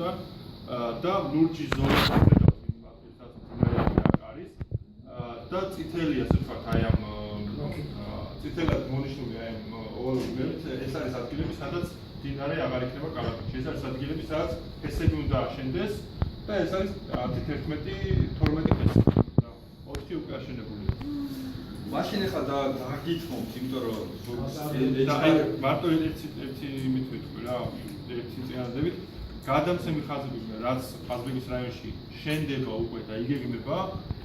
კილომეტრთან და ლურჯი ზონა არის და წითელი ასე ვთქვათ აი ამ წითელად მონიშნული აი ამ ორ ეს არის ადგილები სადაც დინარე აღარ იქნება კალაპაკში. ეს არის ადგილები სადაც ფესები უნდა აშენდეს და ეს არის 11-12 ფესი. 4 უკვე აშენებულია. მაშინ ახლა დაგითხოვთ, იმიტომ რომ მარტო ერთი იმით ვიტყვი რა, ერთი წინადადებით. გადამცემი ხაზები, რაც ყაზბეგის რაიონში შენდება უკვე და იგეგმება,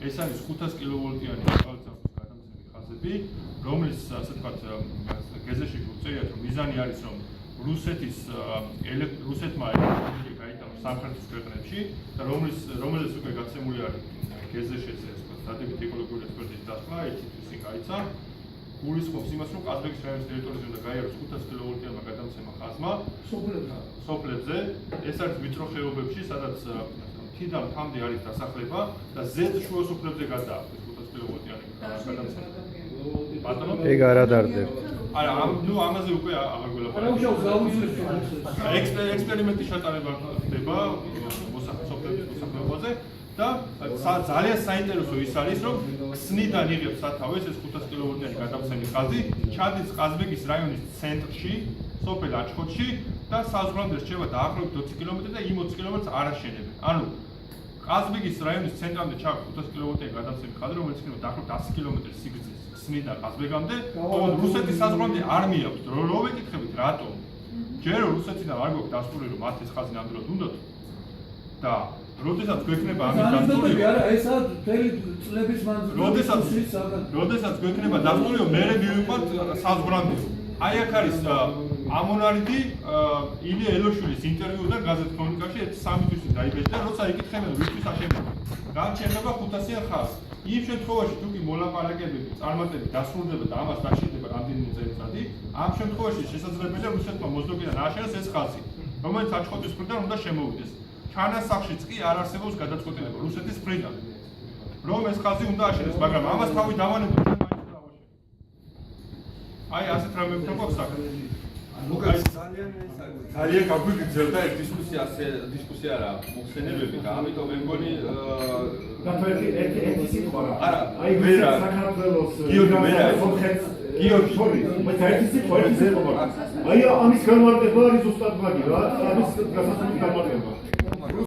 ეს არის 500 კილოვოლტიანი წყალსაცავის გადამცემი ხაზები, რომლის ასე ვთქვათ, გეზეში უწერიათ, რომ მიზანი არის, რომ რუსეთმა ელექტროენერგია გაიტანოს სამხრეთის ქვეყნებში და რომელიც უკვე გაცემული არის გეზეში ესე ვთქვათ, დადებითი ეკოლოგიური ექსპერტიზის დასმა, ერთი თვის წინ გაიცა. გულისხმობს იმას, რომ ყაზბეგის რაიონის ტერიტორიაზე უნდა გაიაროს 500 კილოვოლტიანმა გადამცემა ხაზმა სოფლებზე. ეს არის ვიწრო ხეობებში, სადაც მთიდან მთამდე არის დასახლება და ზედ შუა სოფლებზე გადააქვს 500 კილოვოლტიანი გადამცემა. ბატონო, ეგ არ ადარდება. არა, ამაზე უკვე აღარ გველაპარაკობ. ექსპერიმენტი ჩატარება ხდება მოსახლეობაზე და ძალიან საინტერესო ის არის, რომ ქსნიდან იღებს სათავეს ეს 500 კილოვოლტიანი გადამცემი ხაზი, ჩადის ყაზბეგის რაიონის ცენტრში, სოფელ აჩხოთში და საზღვრამდე რჩება დაახლოებით 20 კილომეტრი და იმ 20 კილომეტრს არ აშენებენ. ანუ ყაზბეგის რაიონის ცენტრამდე ჩაქვს 500 კილოვოლტიანი გადამცემი ხაზი, რომელიც იქნება დაახლოებით 100 კილომეტრი სიგრძის ქსნიდან ყაზბეგამდე, თუმცა რუსეთის საზღვრამდე არ მიაქვს. რო ვეკითხებით რატომ? ჯერ რუსეთიდან არ გვაქვს დასტური, რომ მათ ეს ხაზი ნამდვილად უნდათ და როდესაც გვექნება ამის დასტური, არა, ესაა მთელი წლების მანძილზე. როდესაც გვექნება დასტური, მე მივიყვანთ საზღვრამდე. აი აქ არის ამონარიდი ილია ელოშვილის ინტერვიუდან გაზეთ ქრონიკაში 3 თვის დაიბეჭდა, როცა იკითხებენ ვისთვის აშენდება. განჩერდება 500-იან ხაზს. იმ შემთხვევაში თუ კი მოლაპარაკებები, წარმატებით დასრულდება და ამას დაშენდება რამდენიმე წელიწადი, ამ შემთხვევაში შესაძლებელია რუსეთმა მოსდოკიდან ააშენოს ეს ხაზი, რომელიც აჩხოთის მხრიდან უნდა შემოვიდეს. ჩანასახშიც კი არ არსებობს გადაწყვეტილება რუსეთის მხრიდან, რომ ეს ხაზი უნდა აშენდეს, მაგრამ ამას თავი დავანებოთ და მაინც უნდა ავაშენოთ. აი ასეთ რამებთან გვაქვს საქმე. ძალიან გაგვიგრძელდა ეს დისკუსია რა მოხსენებები და ამიტომ მე მგონი ერთი სიტყვა რა. არა, აი საქართველოს აი ამის განმარტება არის ზუსტად მაგი რა, ამის გასასწორი განმარტება.